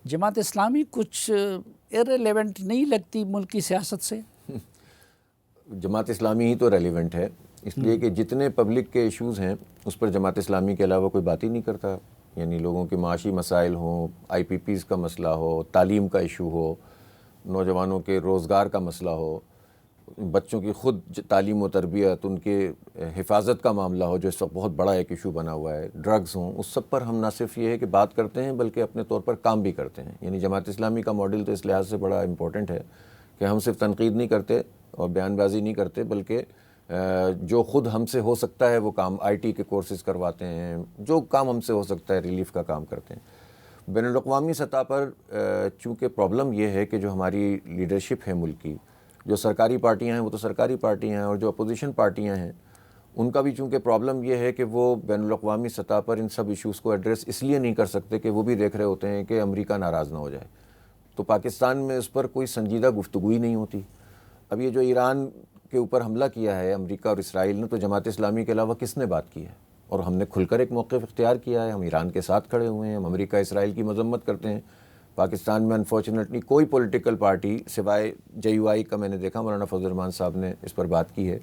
جماعت اسلامی کچھ ارریلیونٹ نہیں لگتی ملک کی سیاست سے؟ جماعت اسلامی ہی تو ریلیونٹ ہے، اس لیے کہ جتنے پبلک کے ایشوز ہیں اس پر جماعت اسلامی کے علاوہ کوئی بات ہی نہیں کرتا. یعنی لوگوں کے معاشی مسائل ہوں، آئی پی پیز کا مسئلہ ہو، تعلیم کا ایشو ہو، نوجوانوں کے روزگار کا مسئلہ ہو، بچوں کی خود تعلیم و تربیت، ان کے حفاظت کا معاملہ ہو جو اس وقت بہت بڑا ایک ایشو بنا ہوا ہے، ڈرگز ہوں، اس سب پر ہم نہ صرف یہ ہے کہ بات کرتے ہیں بلکہ اپنے طور پر کام بھی کرتے ہیں. یعنی جماعت اسلامی کا ماڈل تو اس لحاظ سے بڑا امپورٹنٹ ہے کہ ہم صرف تنقید نہیں کرتے اور بیان بازی نہیں کرتے، بلکہ جو خود ہم سے ہو سکتا ہے وہ کام، آئی ٹی کے کورسز کرواتے ہیں، جو کام ہم سے ہو سکتا ہے ریلیف کا کام کرتے ہیں. بین الاقوامی سطح پر چونکہ پرابلم یہ ہے کہ جو ہماری لیڈرشپ ہے ملک کی، جو سرکاری پارٹیاں ہیں وہ تو سرکاری پارٹیاں ہیں، اور جو اپوزیشن پارٹیاں ہیں ان کا بھی چونکہ پرابلم یہ ہے کہ وہ بین الاقوامی سطح پر ان سب ایشوز کو ایڈریس اس لیے نہیں کر سکتے کہ وہ بھی دیکھ رہے ہوتے ہیں کہ امریکہ ناراض نہ ہو جائے. تو پاکستان میں اس پر کوئی سنجیدہ گفتگو ہی نہیں ہوتی. اب یہ جو ایران کے اوپر حملہ کیا ہے امریکہ اور اسرائیل نے، تو جماعت اسلامی کے علاوہ کس نے بات کی ہے؟ اور ہم نے کھل کر ایک موقف اختیار کیا ہے. ہم ایران کے ساتھ کھڑے ہوئے ہیں، ہم امریکہ اسرائیل کی مذمت کرتے ہیں. پاکستان میں انفارچونیٹلی کوئی پولیٹیکل پارٹی سوائے جے یو آئی کا میں نے دیکھا، مولانا فضل الرحمان صاحب نے اس پر بات کی ہے،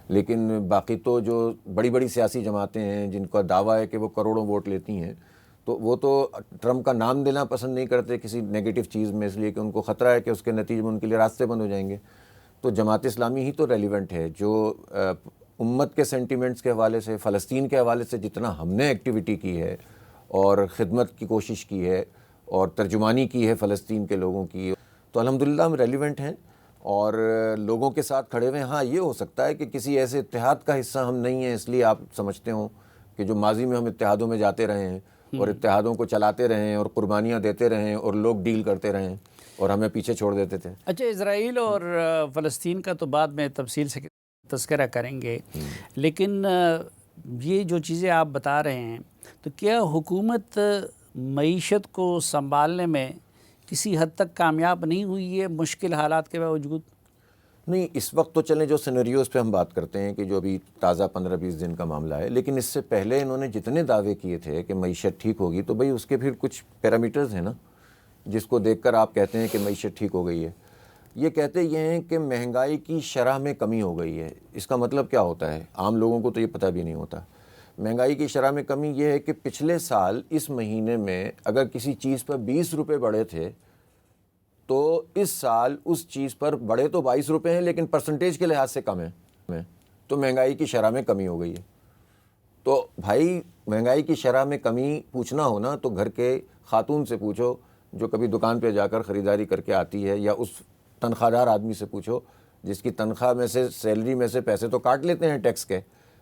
لیکن باقی تو جو بڑی بڑی سیاسی جماعتیں ہیں جن کا دعویٰ ہے کہ وہ کروڑوں ووٹ لیتی ہیں، تو وہ تو ٹرمپ کا نام دینا پسند نہیں کرتے کسی نیگیٹو چیز میں، اس لیے کہ ان کو خطرہ ہے کہ اس کے نتیجے میں ان کے لیے راستے بند ہو جائیں گے. تو جماعت اسلامی ہی تو ریلیونٹ ہے جو امت کے سینٹیمنٹس کے حوالے سے، فلسطین کے حوالے سے جتنا ہم نے ایکٹیویٹی کی ہے اور خدمت کی کوشش کی ہے اور ترجمانی کی ہے فلسطین کے لوگوں کی، تو الحمدللہ ہم ریلیونٹ ہیں اور لوگوں کے ساتھ کھڑے ہوئے ہیں. ہاں یہ ہو سکتا ہے کہ کسی ایسے اتحاد کا حصہ ہم نہیں ہیں، اس لیے آپ سمجھتے ہوں کہ جو ماضی میں ہم اتحادوں میں جاتے رہے ہیں اور اتحادوں کو چلاتے رہے ہیں اور قربانیاں دیتے رہے ہیں اور لوگ ڈیل کرتے رہے ہیں اور ہمیں پیچھے چھوڑ دیتے تھے. اچھا، اسرائیل اور فلسطین کا تو بعد میں تفصیل سے تذکرہ کریں گے، لیکن یہ جو چیزیں آپ بتا رہے ہیں، تو کیا حکومت معیشت کو سنبھالنے میں کسی حد تک کامیاب نہیں ہوئی ہے مشکل حالات کے باوجود؟ نہیں، اس وقت تو چلیں جو سینیریوز پہ ہم بات کرتے ہیں کہ جو ابھی تازہ 15-20 دن کا معاملہ ہے، لیکن اس سے پہلے انہوں نے جتنے دعوے کیے تھے کہ معیشت ٹھیک ہوگی، تو بھئی اس کے پھر کچھ پیرامیٹرز ہیں نا جس کو دیکھ کر آپ کہتے ہیں کہ معیشت ٹھیک ہو گئی ہے. یہ کہتے یہ ہیں کہ مہنگائی کی شرح میں کمی ہو گئی ہے. اس کا مطلب کیا ہوتا ہے؟ عام لوگوں کو تو یہ پتہ بھی نہیں ہوتا. مہنگائی کی شرح میں کمی یہ ہے کہ پچھلے سال اس مہینے میں اگر کسی چیز پر 20 روپے بڑھے تھے تو اس سال اس چیز پر بڑھے تو 22 روپے ہیں لیکن پرسنٹیج کے لحاظ سے کم ہے. تو مہنگائی کی شرح میں کمی ہو گئی ہے. تو بھائی مہنگائی کی شرح میں کمی پوچھنا ہونا تو گھر کے خاتون سے پوچھو جو کبھی دکان پہ جا کر خریداری کر کے آتی ہے، یا اس تنخواہ دار آدمی سے پوچھو جس کی تنخواہ میں سے، سیلری میں سے پیسے تو کاٹ لیتے ہیں ٹیکس کے،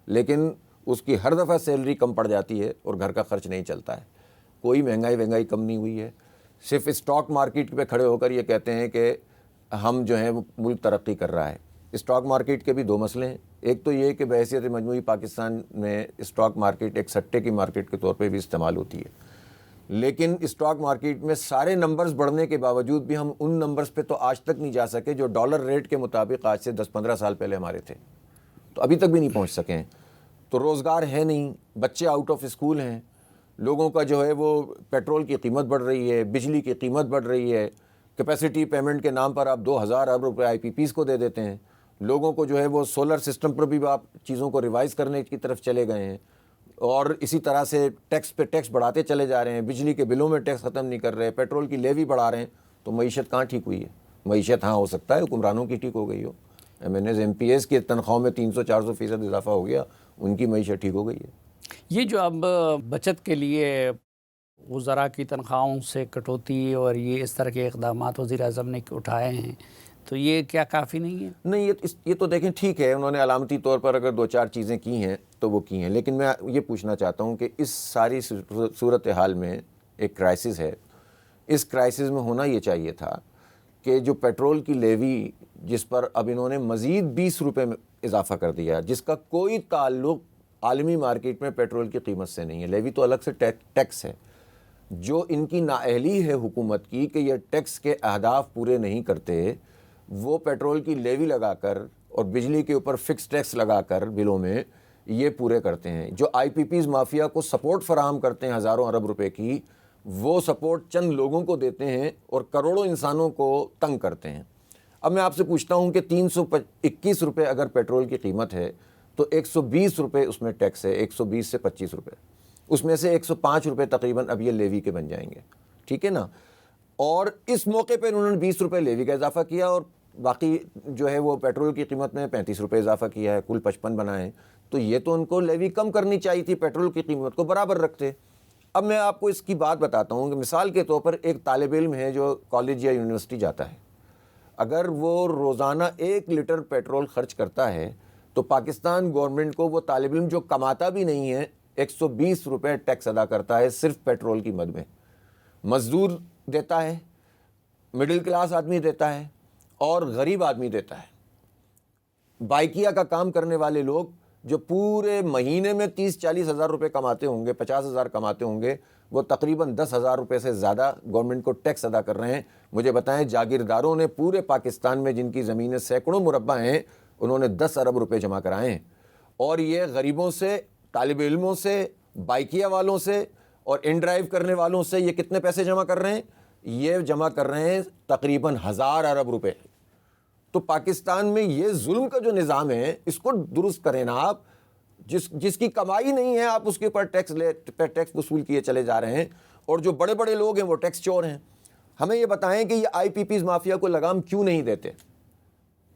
لیکن اس کی ہر دفعہ سیلری کم پڑ جاتی ہے اور گھر کا خرچ نہیں چلتا ہے. کوئی مہنگائی کم نہیں ہوئی ہے. صرف اسٹاک مارکیٹ پہ کھڑے ہو کر یہ کہتے ہیں کہ ہم جو ہیں ملک ترقی کر رہا ہے. اسٹاک مارکیٹ کے بھی دو مسئلے ہیں. ایک تو یہ کہ بحیثیت مجموعی پاکستان میں اسٹاک مارکیٹ ایک سٹے کی مارکیٹ کے طور پہ بھی استعمال ہوتی ہے، لیکن اسٹاک مارکیٹ میں سارے نمبرز بڑھنے کے باوجود بھی ہم ان نمبرز پہ تو آج تک نہیں جا سکے جو ڈالر ریٹ کے مطابق آج سے 10-15 سال پہلے ہمارے تھے. تو ابھی تک بھی نہیں پہنچ سکے ہیں. تو روزگار ہے نہیں، بچے آؤٹ آف اسکول ہیں، لوگوں کا جو ہے وہ پیٹرول کی قیمت بڑھ رہی ہے، بجلی کی قیمت بڑھ رہی ہے، کیپیسٹی پیمنٹ کے نام پر آپ 2000 ارب روپے آئی پی پیز کو دے دیتے ہیں. لوگوں کو جو ہے وہ سولر سسٹم پر بھی آپ چیزوں کو ریوائز کرنے کی طرف چلے گئے ہیں، اور اسی طرح سے ٹیکس پہ ٹیکس بڑھاتے چلے جا رہے ہیں. بجلی کے بلوں میں ٹیکس ختم نہیں کر رہے، پیٹرول کی لیوی بڑھا رہے ہیں. تو معیشت کہاں ٹھیک ہوئی ہے؟ معیشت ہاں ہو سکتا ہے حکمرانوں کی ٹھیک ہو گئی ہو، ایم پی ایس کی تنخواہوں میں 300-400% اضافہ ہو گیا، ان کی معیشت ٹھیک ہو گئی ہے. یہ جو اب بچت کے لیے وزراء کی تنخواہوں سے کٹوتی اور یہ اس طرح کے اقدامات وزیر اعظم نے اٹھائے ہیں، تو یہ کیا کافی نہیں ہے؟ نہیں، یہ تو دیکھیں ٹھیک ہے، انہوں نے علامتی طور پر اگر 2-4 چیزیں کی ہیں تو وہ کی ہیں، لیکن میں یہ پوچھنا چاہتا ہوں کہ اس ساری صورتحال میں ایک کرائسس ہے. اس کرائسس میں ہونا یہ چاہیے تھا کہ جو پیٹرول کی لیوی جس پر اب انہوں نے مزید 20 روپے میں اضافہ کر دیا، جس کا کوئی تعلق عالمی مارکیٹ میں پیٹرول کی قیمت سے نہیں ہے، لیوی تو الگ سے ٹیکس ہے. جو ان کی نااہلی ہے حکومت کی کہ یہ ٹیکس کے اہداف پورے نہیں کرتے، وہ پیٹرول کی لیوی لگا کر اور بجلی کے اوپر فکس ٹیکس لگا کر بلوں میں یہ پورے کرتے ہیں. جو آئی پی پیز مافیا کو سپورٹ فراہم کرتے ہیں ہزاروں ارب روپے کی، وہ سپورٹ چند لوگوں کو دیتے ہیں اور کروڑوں انسانوں کو تنگ کرتے ہیں۔ اب میں آپ سے پوچھتا ہوں کہ 321 روپے اگر پیٹرول کی قیمت ہے تو 120 روپے اس میں ٹیکس ہے، 120 سے 25 روپے، اس میں سے 105 روپے تقریباً اب یہ لیوی کے بن جائیں گے، ٹھیک ہے نا؟ اور اس موقع پہ انہوں نے 20 روپے لیوی کا اضافہ کیا اور باقی جو ہے وہ پیٹرول کی قیمت میں 35 روپے اضافہ کیا ہے، کل 55 بنائے۔ تو یہ تو ان کو لیوی کم کرنی چاہیے تھی، پیٹرول کی قیمت کو برابر رکھتے۔ اب میں آپ کو اس کی بات بتاتا ہوں کہ مثال کے طور پر ایک طالب علم ہے جو کالج یا یونیورسٹی جاتا ہے، اگر وہ روزانہ 1 لیٹر پیٹرول خرچ کرتا ہے تو پاکستان گورنمنٹ کو وہ طالب علم جو کماتا بھی نہیں ہے 120 روپے ٹیکس ادا کرتا ہے صرف پیٹرول کی مد میں۔ مزدور دیتا ہے، مڈل کلاس آدمی دیتا ہے اور غریب آدمی دیتا ہے۔ بائکیا کا کام کرنے والے لوگ جو پورے مہینے میں 30-40 ہزار روپے کماتے ہوں گے، 50 ہزار کماتے ہوں گے، وہ تقریباً 10 ہزار روپے سے زیادہ گورنمنٹ کو ٹیکس ادا کر رہے ہیں۔ مجھے بتائیں جاگیرداروں نے پورے پاکستان میں جن کی زمینیں سینکڑوں مربع ہیں، انہوں نے 10 ارب روپے جمع کرائے ہیں، اور یہ غریبوں سے، طالب علموں سے، بائکیا والوں سے اور ان ڈرائیو کرنے والوں سے یہ کتنے پیسے جمع کر رہے ہیں؟ یہ جمع کر رہے ہیں تقریباً 1000 ارب روپے۔ تو پاکستان میں یہ ظلم کا جو نظام ہے اس کو درست کریں نا آپ۔ جس کی کمائی نہیں ہے آپ اس کے اوپر ٹیکس وصول کیے چلے جا رہے ہیں، اور جو بڑے بڑے لوگ ہیں وہ ٹیکس چور ہیں۔ ہمیں یہ بتائیں کہ یہ آئی پی پیز مافیا کو لگام کیوں نہیں دیتے؟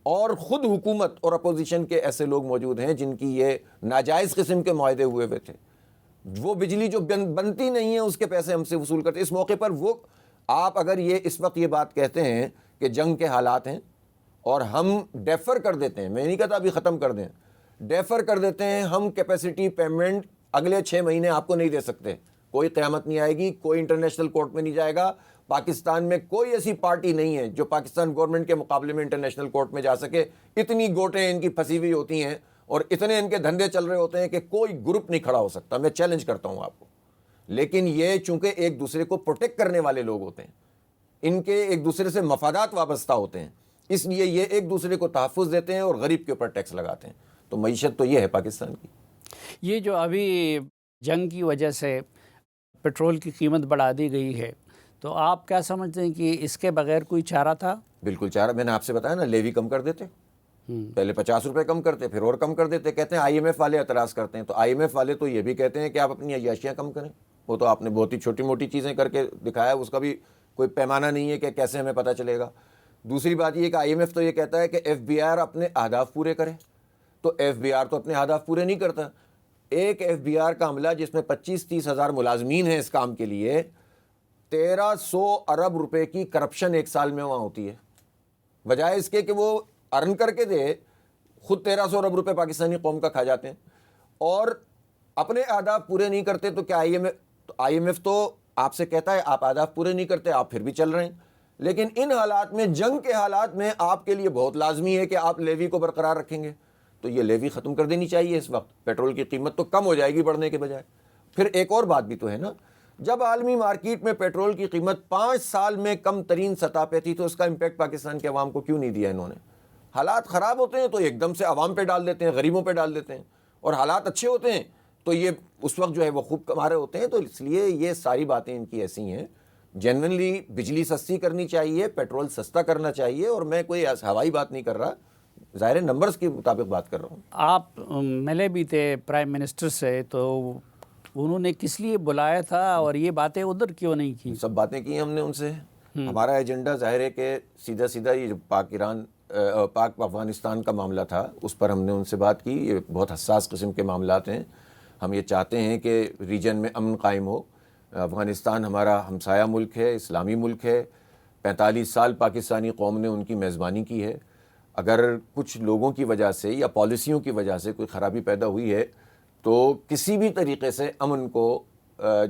اور خود حکومت اور اپوزیشن کے ایسے لوگ موجود ہیں جن کی یہ ناجائز قسم کے معاہدے ہوئے تھے، وہ بجلی جو بنتی نہیں ہے اس کے پیسے ہم سے وصول کرتے۔ اس موقع پر وہ آپ اگر اس وقت یہ بات کہتے ہیں کہ جنگ کے حالات ہیں اور ہم ڈیفر کر دیتے ہیں، میں نہیں کہتا ابھی ختم کر دیں، ڈیفر کر دیتے ہیں، ہم کیپیسٹی پیمنٹ اگلے 6 مہینے آپ کو نہیں دے سکتے، کوئی قیامت نہیں آئے گی، کوئی انٹرنیشنل کورٹ میں نہیں جائے گا۔ پاکستان میں کوئی ایسی پارٹی نہیں ہے جو پاکستان گورنمنٹ کے مقابلے میں انٹرنیشنل کورٹ میں جا سکے۔ اتنی گوٹیں ان کی پھنسی ہوئی ہوتی ہیں اور اتنے ان کے دھندے چل رہے ہوتے ہیں کہ کوئی گروپ نہیں کھڑا ہو سکتا۔ میں چیلنج کرتا ہوں آپ کو۔ لیکن یہ چونکہ ایک دوسرے کو پروٹیکٹ کرنے والے لوگ ہوتے ہیں، ان کے ایک دوسرے سے مفادات وابستہ ہوتے ہیں، اس لیے یہ ایک دوسرے کو تحفظ دیتے ہیں اور غریب کے اوپر ٹیکس لگاتے ہیں۔ تو معیشت تو یہ ہے پاکستان کی۔ یہ جو ابھی جنگ کی وجہ سے پیٹرول کی قیمت بڑھا دی گئی ہے، تو آپ کیا سمجھتے ہیں کہ اس کے بغیر کوئی چارہ تھا؟ بالکل چارہ، میں نے آپ سے بتایا نا، لیوی کم کر دیتے، پہلے 50 روپے کم کرتے، پھر اور کم کر دیتے۔ کہتے ہیں آئی ایم ایف والے اعتراض کرتے ہیں، تو آئی ایم ایف والے تو یہ بھی کہتے ہیں کہ آپ اپنی عیاشیاں کم کریں۔ وہ تو آپ نے بہت ہی چھوٹی موٹی چیزیں کر کے دکھایا، اس کا بھی کوئی پیمانہ نہیں ہے کہ کیسے ہمیں پتہ چلے گا۔ دوسری بات یہ کہ آئی ایم ایف تو یہ کہتا ہے کہ ایف بی آر اپنے اہداف پورے کرے، تو ایف بی آر تو اپنے اہداف پورے نہیں کرتا۔ ایک ایف بی آر کا عملہ جس میں 25-30 ہزار ملازمین ہیں اس کام کے لیے، 1300 ارب روپے کی کرپشن ایک سال میں وہاں ہوتی ہے، بجائے اس کے کہ وہ ارن کر کے دے، خود 1300 ارب روپے پاکستانی قوم کا کھا جاتے ہیں اور اپنے اہداف پورے نہیں کرتے۔ تو کیا آئی ایم ایف تو آپ سے کہتا ہے آپ اہداف پورے نہیں کرتے، آپ پھر بھی چل رہے ہیں۔ لیکن ان حالات میں، جنگ کے حالات میں، آپ کے لیے بہت لازمی ہے کہ آپ لیوی کو برقرار رکھیں گے، تو یہ لیوی ختم کر دینی چاہیے اس وقت۔ پیٹرول کی قیمت تو کم ہو جائے گی بڑھنے کے بجائے۔ پھر ایک اور بات بھی تو ہے نا، جب عالمی مارکیٹ میں پیٹرول کی قیمت 5 سال میں کم ترین سطح پہ تھی، تو اس کا امپیکٹ پاکستان کے عوام کو کیوں نہیں دیا انہوں نے؟ حالات خراب ہوتے ہیں تو ایک دم سے عوام پہ ڈال دیتے ہیں، غریبوں پہ ڈال دیتے ہیں، اور حالات اچھے ہوتے ہیں تو یہ اس وقت جو ہے وہ خوب کما رہے ہوتے ہیں۔ تو اس لیے یہ ساری باتیں ان کی ایسی ہیں۔ جنرلی بجلی سستی کرنی چاہیے، پیٹرول سستا کرنا چاہیے، اور میں کوئی ہوائی بات نہیں کر رہا، ظاہر نمبرز کے مطابق بات کر رہا ہوں۔ آپ ملے بھی تھے پرائم منسٹر سے، تو انہوں نے کس لیے بلایا تھا اور یہ باتیں ادھر کیوں نہیں کی؟ سب باتیں کی ہم نے ان سے۔ ہمارا ایجنڈا ظاہر ہے کہ سیدھا یہ جو پاک افغانستان کا معاملہ تھا اس پر ہم نے ان سے بات کی۔ یہ بہت حساس قسم کے معاملات ہیں، ہم یہ چاہتے ہیں کہ ریجن میں امن قائم ہو۔ افغانستان ہمارا ہمسایہ ملک ہے، اسلامی ملک ہے، 45 سال پاکستانی قوم نے ان کی میزبانی کی ہے۔ اگر کچھ لوگوں کی وجہ سے یا پالیسیوں کی وجہ سے کوئی خرابی پیدا ہوئی ہے تو کسی بھی طریقے سے امن کو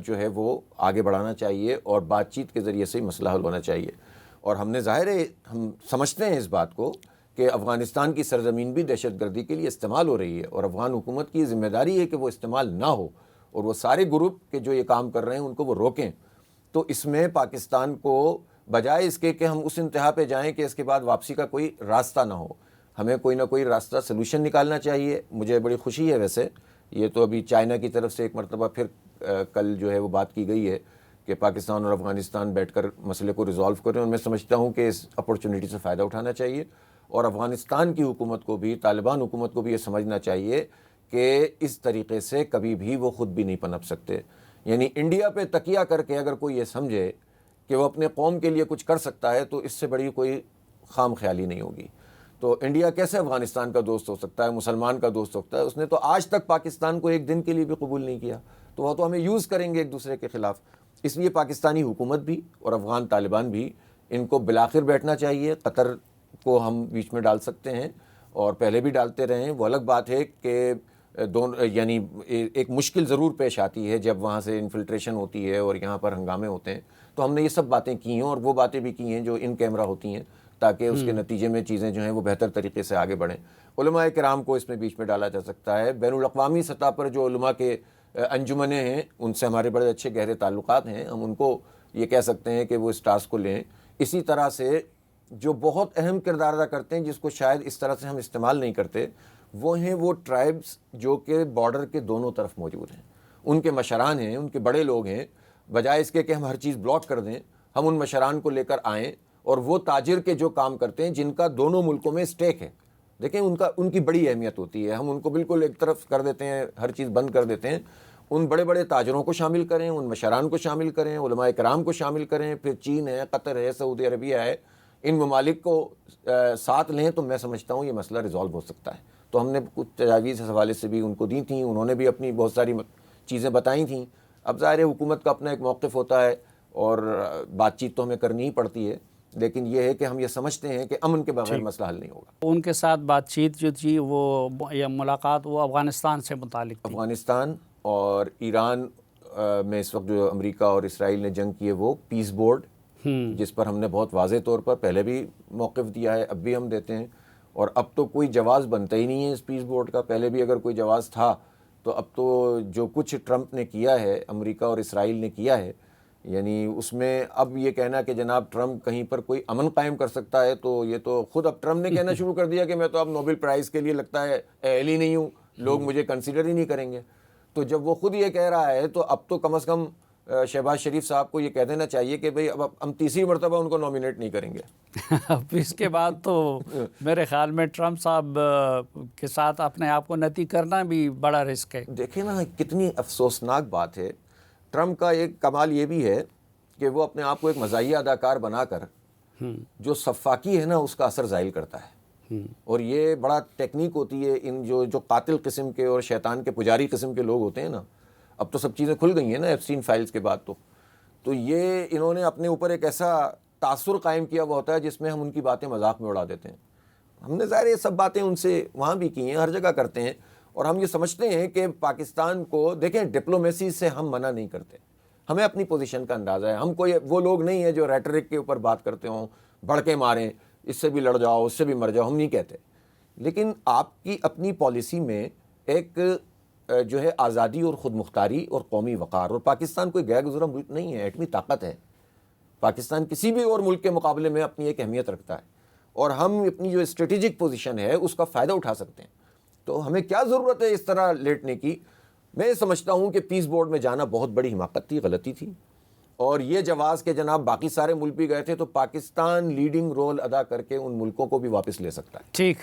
جو ہے وہ آگے بڑھانا چاہیے اور بات چیت کے ذریعے سے ہی مسئلہ حل ہونا چاہیے۔ اور ہم نے ظاہر ہے، ہم سمجھتے ہیں اس بات کو کہ افغانستان کی سرزمین بھی دہشت گردی کے لیے استعمال ہو رہی ہے، اور افغان حکومت کی ذمہ داری ہے کہ وہ استعمال نہ ہو، اور وہ سارے گروپ کے جو یہ کام کر رہے ہیں ان کو وہ روکیں۔ تو اس میں پاکستان کو بجائے اس کے کہ ہم اس انتہا پہ جائیں کہ اس کے بعد واپسی کا کوئی راستہ نہ ہو، ہمیں کوئی نہ کوئی راستہ سلوشن نکالنا چاہیے۔ مجھے بڑی خوشی ہے ویسے، یہ تو ابھی چائنا کی طرف سے ایک مرتبہ پھر کل جو ہے وہ بات کی گئی ہے کہ کہ پاکستان اور افغانستان بیٹھ کر مسئلے کو ریزالو کریں، اور میں سمجھتا ہوں کہ اس اپرچونٹی سے فائدہ اٹھانا چاہیے، اور افغانستان کی حکومت کو بھی، طالبان حکومت کو بھی یہ سمجھنا چاہیے کہ اس طریقے سے کبھی بھی وہ خود بھی نہیں پنپ سکتے. یعنی انڈیا پہ تکیہ کر کے اگر کوئی یہ سمجھے کہ وہ اپنے قوم کے لیے کچھ کر سکتا ہے تو اس سے بڑی کوئی خام خیالی نہیں ہوگی. تو انڈیا کیسے افغانستان کا دوست ہو سکتا ہے، مسلمان کا دوست ہو سکتا ہے؟ اس نے تو آج تک پاکستان کو ایک دن کے لیے بھی قبول نہیں کیا، تو وہ تو ہمیں یوز کریں گے ایک دوسرے کے خلاف. اس لیے پاکستانی حکومت بھی اور افغان طالبان بھی، ان کو بالآخر بیٹھنا چاہیے. قطر کو ہم بیچ میں ڈال سکتے ہیں اور پہلے بھی ڈالتے رہے ہیں. وہ الگ بات ہے کہ یعنی ایک مشکل ضرور پیش آتی ہے جب وہاں سے انفلٹریشن ہوتی ہے اور یہاں پر ہنگامے ہوتے ہیں. تو ہم نے یہ سب باتیں کی ہیں، اور وہ باتیں بھی کی ہیں جو ان کیمرہ ہوتی ہیں، تاکہ اس کے نتیجے میں چیزیں جو ہیں وہ بہتر طریقے سے آگے بڑھیں. علماء کرام کو اس میں بیچ میں ڈالا جا سکتا ہے. بین الاقوامی سطح پر جو علماء کے انجمنیں ہیں، ان سے ہمارے بڑے اچھے گہرے تعلقات ہیں، ہم ان کو یہ کہہ سکتے ہیں کہ وہ اس ٹاسک کو لیں. اسی طرح سے جو بہت اہم کردار ادا کرتے ہیں، جس کو شاید اس طرح سے ہم استعمال نہیں کرتے، وہ ہیں وہ ٹرائبز جو کہ بارڈر کے دونوں طرف موجود ہیں. ان کے مشران ہیں، ان کے بڑے لوگ ہیں. بجائے اس کے کہ ہم ہر چیز بلاک کر دیں، ہم ان مشران کو لے کر آئیں، اور وہ تاجر کے جو کام کرتے ہیں جن کا دونوں ملکوں میں اسٹیک ہے، دیکھیں ان کی بڑی اہمیت ہوتی ہے. ہم ان کو بالکل ایک طرف کر دیتے ہیں، ہر چیز بند کر دیتے ہیں. ان بڑے بڑے تاجروں کو شامل کریں، ان مشران کو شامل کریں، علماء کرام کو شامل کریں، پھر چین ہے، قطر ہے، سعودی عربیہ ہے، ان ممالک کو ساتھ لیں، تو میں سمجھتا ہوں یہ مسئلہ ریزالو ہو سکتا ہے. تو ہم نے کچھ تجاویز اس حوالے سے بھی ان کو دی تھیں، انہوں نے بھی اپنی بہت ساری چیزیں بتائی تھیں. اب ظاہر ہے حکومت کا اپنا ایک موقف ہوتا ہے، اور بات چیت تو ہمیں کرنی ہی پڑتی ہے، لیکن یہ ہے کہ ہم یہ سمجھتے ہیں کہ امن کے بغیر مسئلہ حل نہیں ہوگا. ان کے ساتھ بات چیت جو تھی وہ یا ملاقات وہ افغانستان سے متعلق تھی. افغانستان اور ایران میں اس وقت جو امریکہ اور اسرائیل نے جنگ کی ہے، وہ پیس بورڈ، جس پر ہم نے بہت واضح طور پر پہلے بھی موقف دیا ہے، اب بھی ہم دیتے ہیں. اور اب تو کوئی جواز بنتا ہی نہیں ہے اس پیس بورڈ کا. پہلے بھی اگر کوئی جواز تھا تو اب تو جو کچھ ٹرمپ نے کیا ہے، امریکہ اور اسرائیل نے کیا ہے، یعنی اس میں اب یہ کہنا کہ جناب ٹرمپ کہیں پر کوئی امن قائم کر سکتا ہے، تو یہ تو خود اب ٹرمپ نے کہنا شروع کر دیا کہ میں تو اب نوبل پرائز کے لیے لگتا ہے اہل ہی نہیں ہوں، لوگ مجھے کنسیڈر ہی نہیں کریں گے. تو جب وہ خود یہ کہہ رہا ہے تو اب تو کم از کم شہباز شریف صاحب کو یہ کہہ دینا چاہیے کہ بھئی اب ہم تیسری مرتبہ ان کو نامینیٹ نہیں کریں گے. اب اس کے بعد تو میرے خیال میں ٹرمپ صاحب کے ساتھ اپنے آپ کو نتی کرنا بھی بڑا رسک ہے. دیکھیں نا کتنی افسوسناک بات ہے. ٹرمپ کا ایک کمال یہ بھی ہے کہ وہ اپنے آپ کو ایک مزاحیہ اداکار بنا کر جو صفاقی ہے نا اس کا اثر ظاہر کرتا ہے. اور یہ بڑا ٹیکنیک ہوتی ہے ان جو قاتل قسم کے اور شیطان کے پجاری قسم کے لوگ ہوتے ہیں نا. اب تو سب چیزیں کھل گئی ہیں نا ایپسٹین فائلز کے بعد. تو یہ انہوں نے اپنے اوپر ایک ایسا تاثر قائم کیا ہوا ہوتا ہے جس میں ہم ان کی باتیں مذاق میں اڑا دیتے ہیں. ہم نے ظاہر یہ سب باتیں ان سے وہاں بھی کی ہیں، ہر جگہ کرتے ہیں. اور ہم یہ سمجھتے ہیں کہ پاکستان کو دیکھیں، ڈپلومیسی سے ہم منع نہیں کرتے، ہمیں اپنی پوزیشن کا اندازہ ہے. ہم کوئی وہ لوگ نہیں ہیں جو ریٹرک کے اوپر بات کرتے ہوں، بڑھ کے ماریں، اس سے بھی لڑ جاؤ، اس سے بھی مر جاؤ، ہم نہیں کہتے. لیکن آپ کی اپنی پالیسی میں ایک جو ہے آزادی اور خود مختاری اور قومی وقار، اور پاکستان کوئی غیر گزرا ملک نہیں ہے، ایٹمی طاقت ہے. پاکستان کسی بھی اور ملک کے مقابلے میں اپنی ایک اہمیت رکھتا ہے، اور ہم اپنی جو اسٹریٹجک پوزیشن ہے اس کا فائدہ اٹھا سکتے ہیں. تو ہمیں کیا ضرورت ہے اس طرح لیٹنے کی؟ میں سمجھتا ہوں کہ پیس بورڈ میں جانا بہت بڑی حماقت تھی، غلطی تھی. اور یہ جواز کہ جناب باقی سارے ملک بھی گئے تھے، تو پاکستان لیڈنگ رول ادا کر کے ان ملکوں کو بھی واپس لے سکتا ہے. ٹھیک.